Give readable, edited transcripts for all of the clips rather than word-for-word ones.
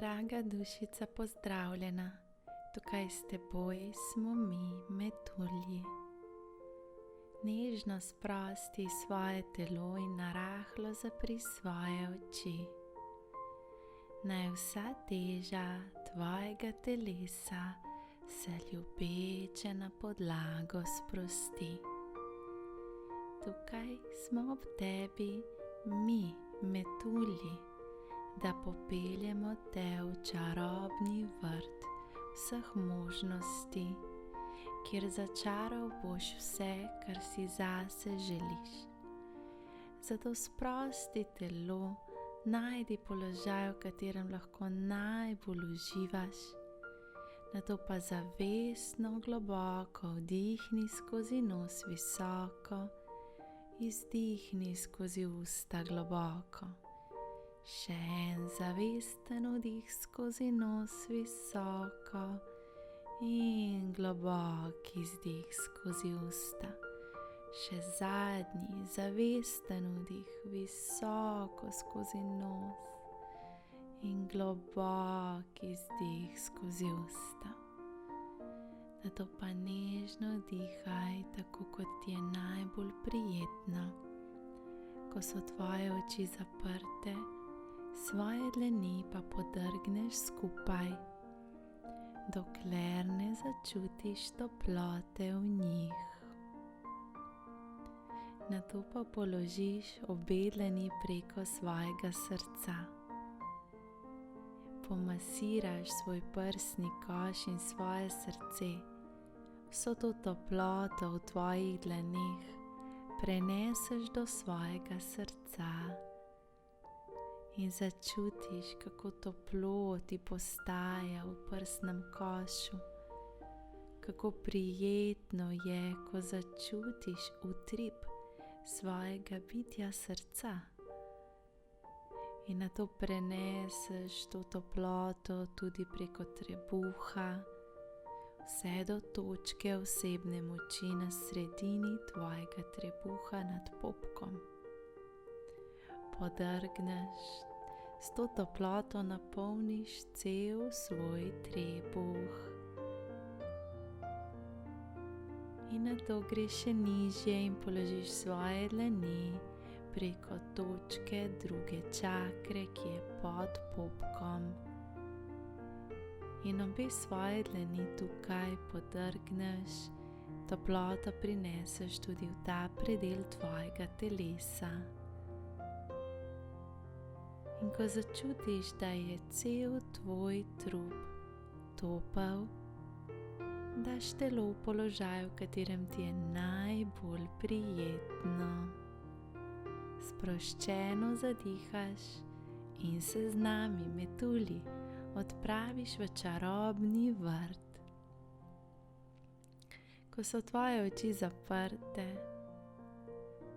Draga dušica, pozdravljena. Tukaj s teboj smo mi, metulji. Nežno sprosti svoje telo in narahlo zapri svoje oči. Naj vsa teža tvojega telesa se ljubeče na podlago sprosti. Tukaj smo ob tebi, mi, metulji, da popeljemo te v čarobni vrt vseh možnosti, kjer začaral boš vse, kar si zase želiš. Zato sprosti telo, najdi položaj, v katerem lahko najbolj uživaš, nato pa zavestno globoko vdihni skozi nos visoko, izdihni skozi usta globoko. Še en zavesten vdih skozi nos visoko in globok izdih skozi usta. Še zadnji zavesten vdih visoko skozi nos in globok izdih skozi usta. Nato pa nežno dihaj, tako kot ti je najbolj prijetno. Ko so tvoje oči zaprte, svoje dlani pa podrgneš skupaj, dokler ne začutiš toplote v njih. Nato pa položiš obe dlani preko svojega srca. Pomasiraš svoj prsni koš in svoje srce. Vso to toploto v tvojih dlaneh preneseš do svojega srca in začutiš, kako toplo ti postaja v prsnem košu, kako prijetno je, ko začutiš utrip svojega bitja srca in nato preneseš to toploto tudi preko trebuha, vse do točke osebne moči na sredini tvojega trebuha nad popkom. Podrgneš, s to toploto napolniš cel svoj trebuh. In nato greš še nižje in položiš svoje dlani preko točke druge čakre, ki je pod popkom. In obe svoje dlani tukaj podrgneš, toploto prineseš tudi v ta predel tvojega telesa. In ko začutiš, da je cel tvoj trup topel, daš telo v položaj, v katerem ti je najbolj prijetno. Sproščeno zadihaš in se z nami, metulji, odpraviš v čarobni vrt. Ko so tvoje oči zaprte,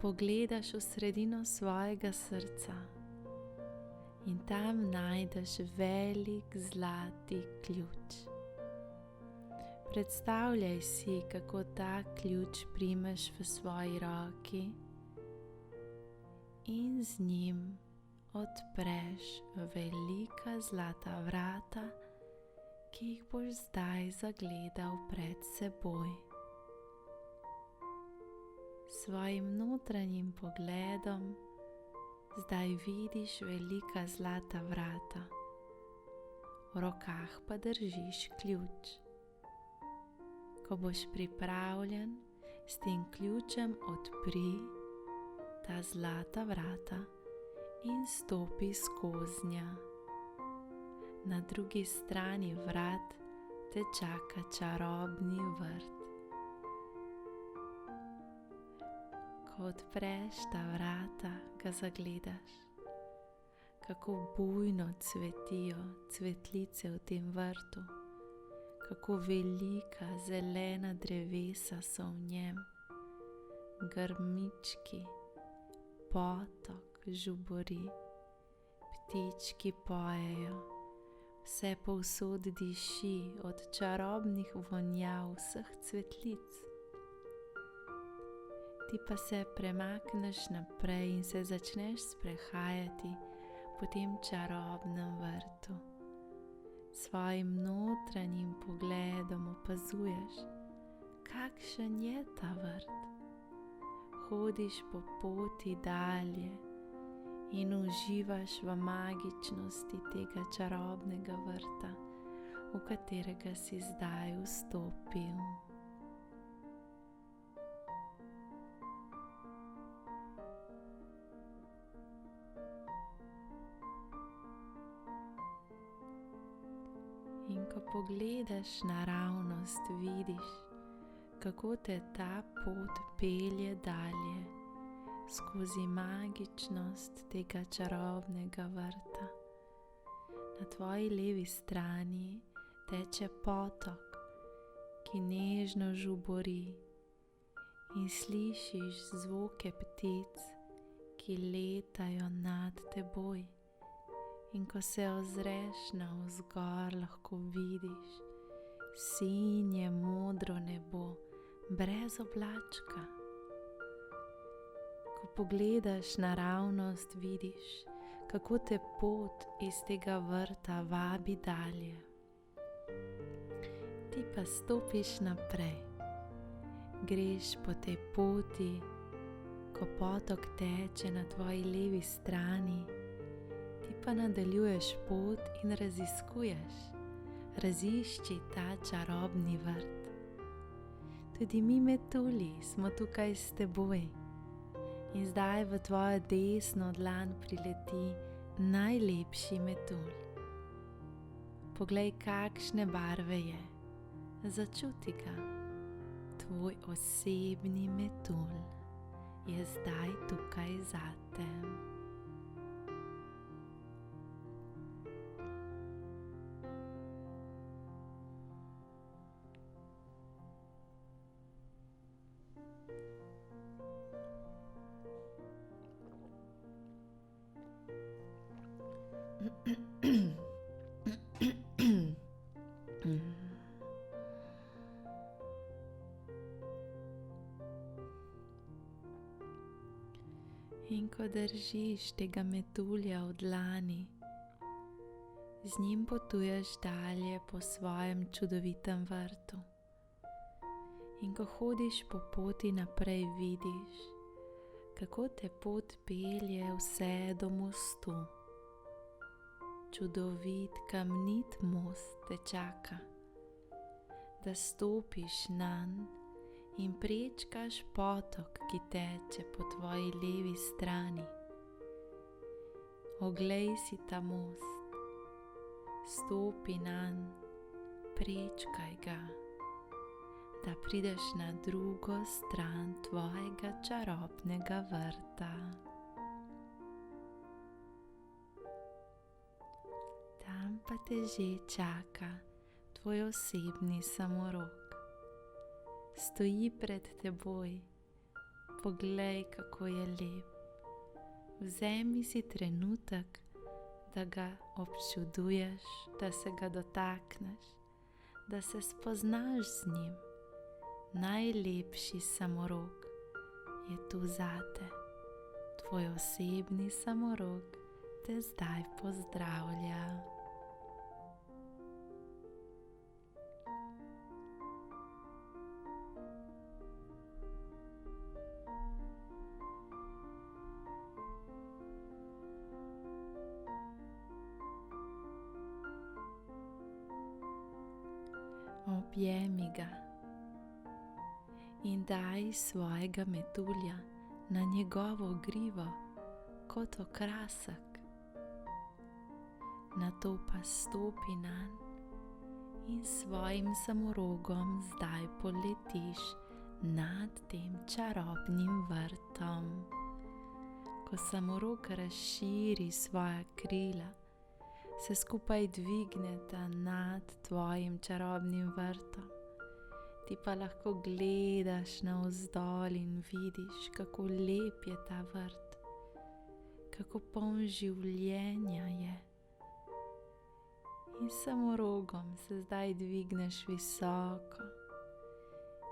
pogledaš v sredino svojega srca in tam najdeš velik zlati ključ. Predstavljaj si, kako ta ključ primeš v svoji roki in z njim odpreš velika zlata vrata, ki jih boš zdaj zagledal pred seboj. S svojim notranjim pogledom zdaj vidiš velika zlata vrata, v rokah pa držiš ključ. Ko boš pripravljen, s tem ključem odpri ta zlata vrata in stopi skoznja. Na drugi strani vrat te čaka čarobni vrt. Ko odpreš ta vrata, ga zagledaš, kako bujno cvetijo cvetlice v tem vrtu, kako velika zelena drevesa so v njem, grmički, potok žubori, ptički pojejo, vse povsod diši od čarobnih vonjav vseh cvetlic. Ti pa se premakneš naprej in se začneš sprehajati po tem čarobnem vrtu. svojim notranjim pogledom opazuješ, kakšen je ta vrt. Hodiš po poti dalje in uživaš v magičnosti tega čarobnega vrta, v katerega si zdaj vstopil. In ko pogledaš naravnost, vidiš, kako te ta pot pelje dalje skozi magičnost tega čarobnega vrta. Na tvoji levi strani teče potok, ki nežno žubori, in slišiš zvoke ptic, ki letajo nad teboj. In ko se ozreš navzgor, lahko vidiš sinje modro nebo brez oblačka. Ko pogledaš naravnost, vidiš, kako te pot iz tega vrta vabi dalje. Ti pa stopiš naprej, greš po tej poti, ko potok teče na tvoji levi strani, ti pa nadaljuješ pot in raziskuješ. Razišči ta čarobni vrt. Tudi mi metulji smo tukaj s teboj. In zdaj v tvojo desno dlan prileti najlepši metulj. Poglej, kakšne barve je. Začuti ga. Tvoj osebni metulj je zdaj tukaj zate. In ko držiš tega metulja v dlani, z njim potuješ dalje po svojem čudovitem vrtu. In ko hodiš po poti naprej, vidiš, kako te pot pelje vse do mostu. Čudovit kamnit most te čaka, da stopiš nanj in prečkaš potok, ki teče po tvoji levi strani. Oglej si ta most, stopi nanj, prečkaj ga, da prideš na drugo stran tvojega čarobnega vrta. Tam pa te že čaka tvoj osebni samorok. Stoji pred teboj, poglej, kako je lep. Vzemi si trenutek, da ga občuduješ, da se ga dotakneš, da se spoznaš z njim. Najlepši samorok je tu zate. Tvoj osebni samorok te zdaj pozdravlja. Objemi ga in daj svojega metulja na njegovo grivo kot okrasek. Nato pa stopi nanj in svojim samorogom zdaj poletiš nad tem čarobnim vrtom. Ko samorog razširi svoja krila, se skupaj dvigneta nad tvojim čarobnim vrtom. Ti pa lahko gledaš navzdol in vidiš, kako lep je ta vrt, kako poln življenja je. In samorogom se zdaj dvigneš visoko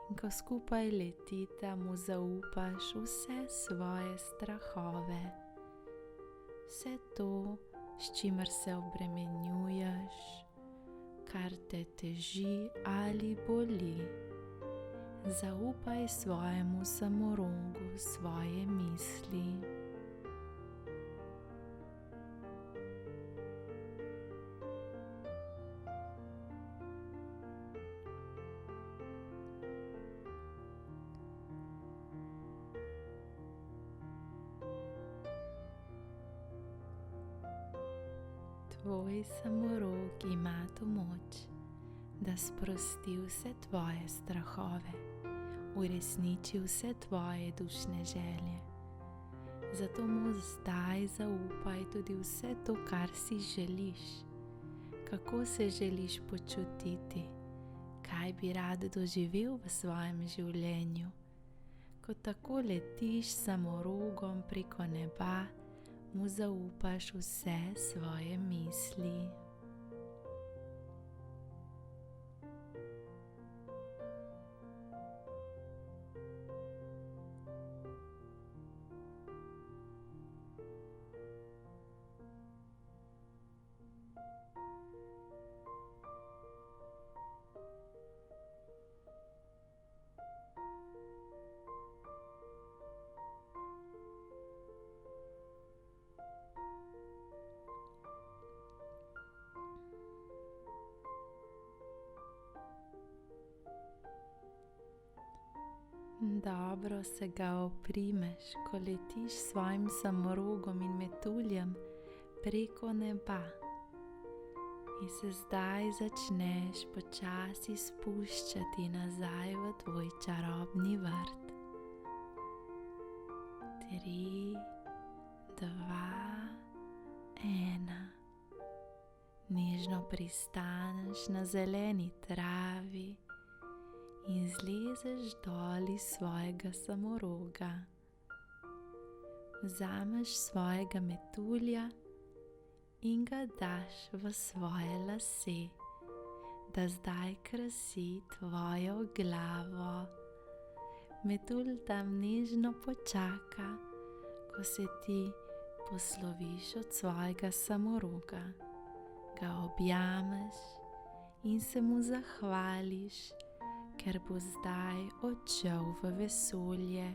in ko skupaj letita, mu zaupaš vse svoje strahove, vse to, s čimer se obremenjuješ, kar te teži ali boli. Zaupaj svojemu samorogu svoje misli. Tvoj samorog ima to moč, da sprosti vse tvoje strahove, uresniči vse tvoje dušne želje. Zato mu zdaj zaupaj tudi vse to, kar si želiš. Kako se želiš počutiti, kaj bi rad doživel v svojem življenju. Ko tako letiš samorogom preko neba, mu zaupaš vse svoje misli. Dobro se ga oprimeš, ko letiš s svojim samorogom in metuljem preko neba. In se zdaj začneš počasi spuščati nazaj v tvoj čarobni vrt. 3, 2, 1. Nežno pristaneš na zeleni travi in zlezeš dol iz svojega samoroga. Vzameš svojega metulja in ga daš v svoje lase, da zdaj krasi tvojo glavo. Metulj tam nežno počaka, ko se ti posloviš od svojega samoroga, ga objameš in se mu zahvališ, ker bo zdaj odšel v vesolje,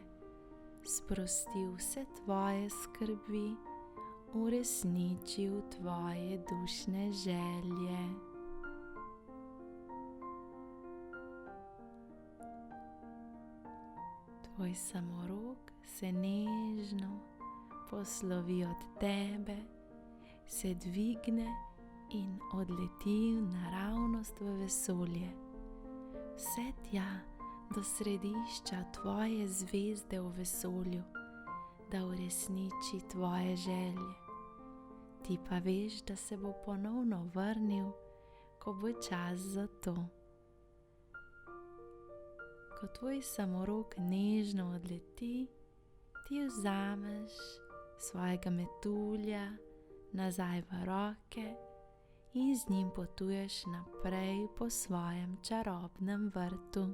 sprostil vse tvoje skrbi, uresničil tvoje dušne želje. Tvoj samorog se nežno poslovi od tebe, se dvigne in odleti naravnost v vesolje. Vse tja do središča tvoje zvezde v vesolju, da uresniči tvoje želje. Ti pa veš, da se bo ponovno vrnil, ko bo čas za to. Ko tvoj samorog nežno odleti, ti vzameš svojega metulja nazaj v roke in z njim potuješ naprej po svojem čarobnem vrtu.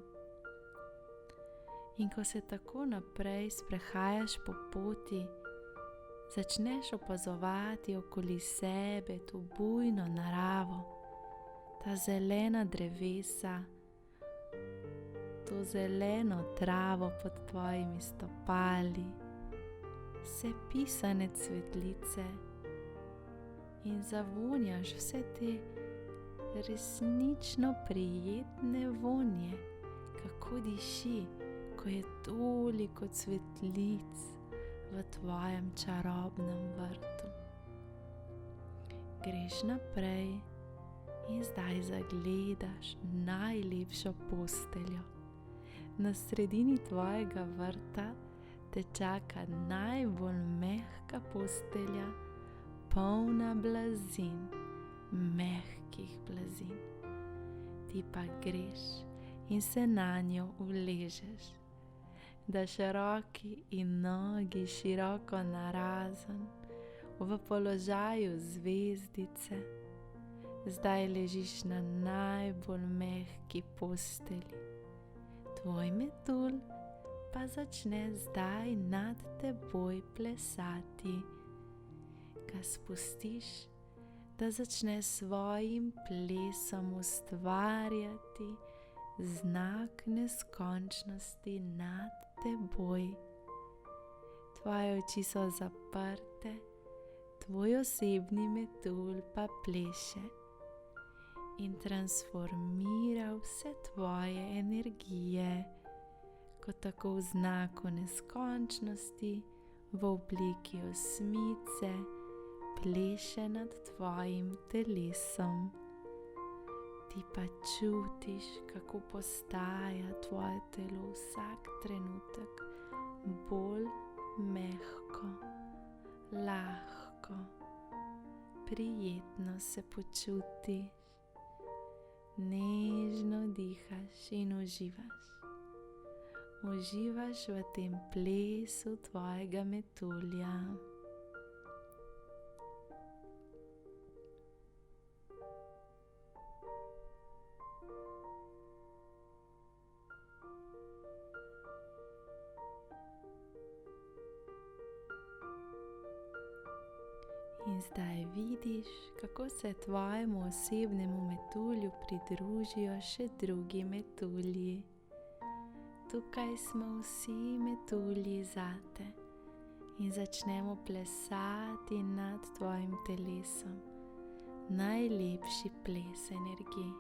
In ko se tako naprej sprehajaš po poti, začneš opazovati okoli sebe to bujno naravo, ta zelena drevesa, to zeleno travo pod tvojimi stopali, vse pisane cvetlice, in zavonjaš vse te resnično prijetne vonje, kako diši, ko je toliko cvetlic v tvojem čarobnem vrtu. Greš naprej in zdaj zagledaš najlepšo posteljo. Na sredini tvojega vrta te čaka najbolj mehka postelja, polna blazin, mehkih blazin. Ti pa greš in se nanjo uležeš, daš roki in nogi široko narazen, v položaju zvezdice. Zdaj ležiš na najbolj mehki postelji. Tvoj metulj pa začne zdaj nad teboj plesati. Ga spustiš, da začne svojim plesom ustvarjati znak neskončnosti nad teboj. Tvoje oči so zaprte, tvoj osebni metulj pa pleše in transformira vse tvoje energije, kot tako v znaku neskončnosti v obliki osmice pleše nad tvojim telesom. Ti pa čutiš, kako postaja tvoje telo vsak trenutek bolj mehko, lahko, prijetno se počutiš, nežno dihaš in uživaš. Uživaš v tem plesu tvojega metulja. In zdaj vidiš, kako se tvojemu osebnemu metulju pridružijo še drugi metulji. Tukaj smo vsi metulji zate in začnemo plesati nad tvojim telesom. Najlepši ples energij.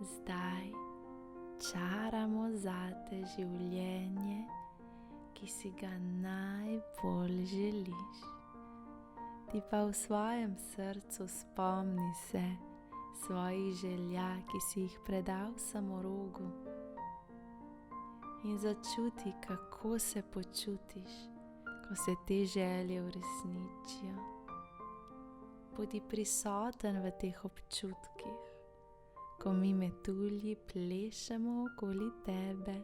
Zdaj čaramo zate življenje, ki si ga najbolj želiš. Ti pa v svojem srcu spomni se svojih želja, ki si jih predal samorogu, in začuti, kako se počutiš, ko se te želje uresničijo. Bodi prisoten v teh občutkih, ko mi metulji plešemo okoli tebe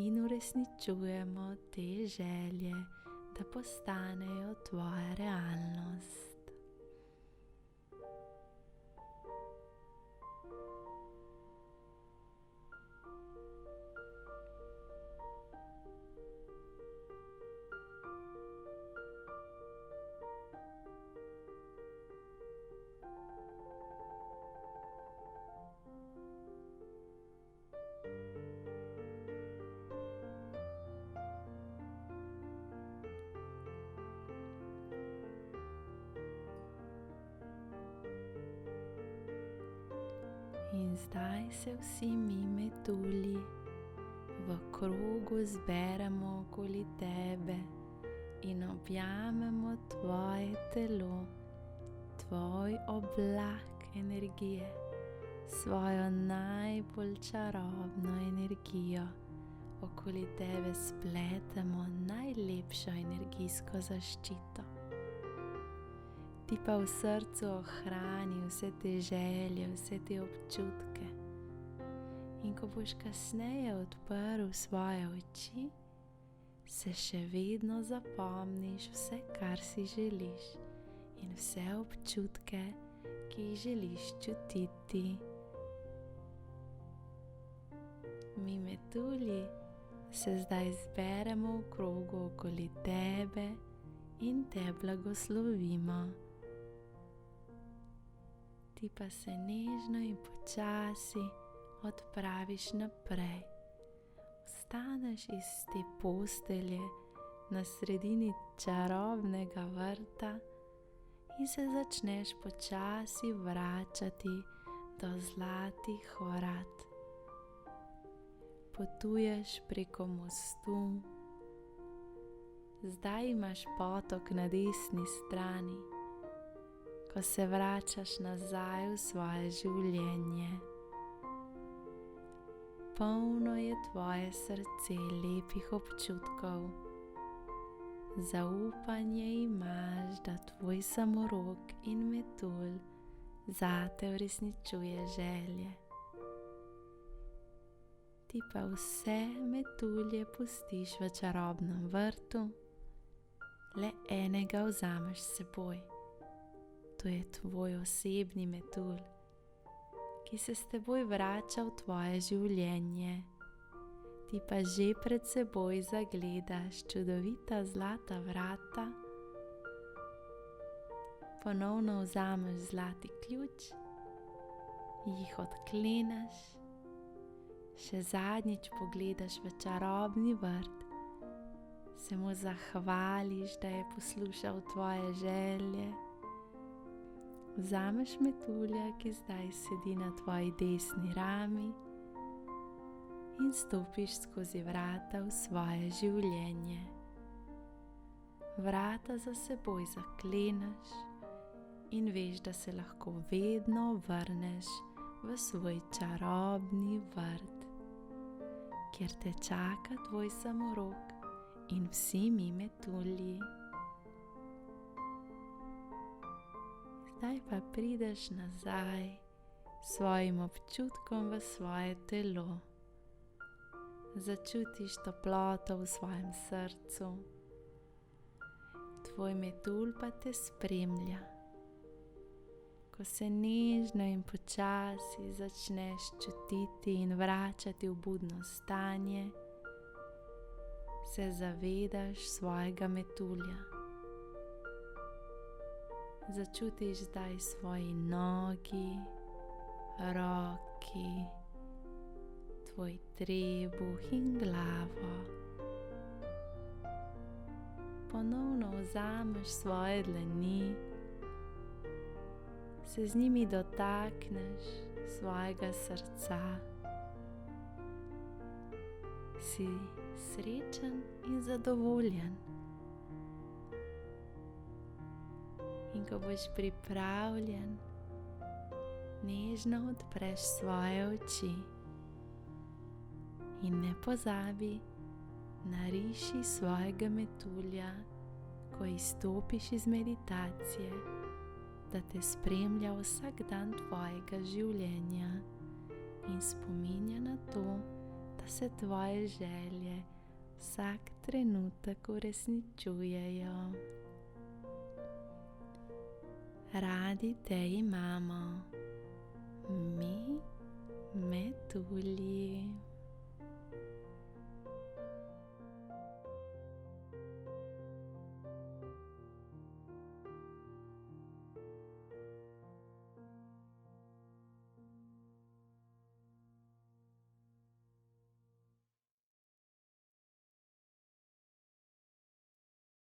in uresničujemo te želje, da postanejo tvoja realnost. In zdaj se vsi mi metulji v krogu zberemo okoli tebe in objamemo tvoje telo, tvoj oblak energije, svojo najbolj čarobno energijo. Okoli tebe spletemo najlepšo energijsko zaščito. Ti pa v srcu ohrani vse te želje, vse te občutke. In ko boš kasneje odprl svoje oči, se še vedno zapomniš vse, kar si želiš, in vse občutke, ki jih želiš čutiti. Mi metulji se zdaj zberemo v krogu okoli tebe in te blagoslovimo. Ti pa se nežno in počasi odpraviš naprej. Vstaneš iz te postelje na sredini čarobnega vrta in se začneš počasi vračati do zlatih vrat. Potuješ preko mostu. Zdaj imaš potok na desni strani, ko se vračaš nazaj v svoje življenje. Polno je tvoje srce lepih občutkov. Zaupanje imaš, da tvoj samorog in metulj zate uresničuje želje. Ti pa vse metulje pustiš v čarobnem vrtu, le enega vzameš s seboj. To je tvoj osebni metulj, ki se s teboj vrača v tvoje življenje. Ti pa že pred seboj zagledaš čudovita zlata vrata, Ponovno vzameš zlati ključ, jih odkleneš, še zadnjič pogledaš v čarobni vrt, se mu zahvališ, da je poslušal tvoje želje. Vzameš metulja, ki zdaj sedi na tvoji desni rami, in stopiš skozi vrata v svoje življenje. Vrata za seboj zakleneš in veš, da se lahko vedno vrneš v svoj čarobni vrt, kjer te čaka tvoj samorok in vsi mi metulji. Zdaj pa prideš nazaj s svojim občutkom v svoje telo. Začutiš toploto v svojem srcu. Tvoj metulj pa te spremlja. Ko se nežno in počasi začneš čutiti in vračati v budno stanje, se zavedaš svojega metulja. Začutiš zdaj svoji nogi, roki, tvoj trebuh in glavo. Ponovno vzameš svoje dlani, se z njimi dotakneš svojega srca. Si srečen in zadovoljen. In ko boš pripravljen, nežno odpreš svoje oči. In ne pozabi, nariši svojega metulja, ko izstopiš iz meditacije, da te spremlja vsak dan tvojega življenja in spominja na to, da se tvoje želje vsak trenutek uresničujejo. Radi te imamo, mi metulji.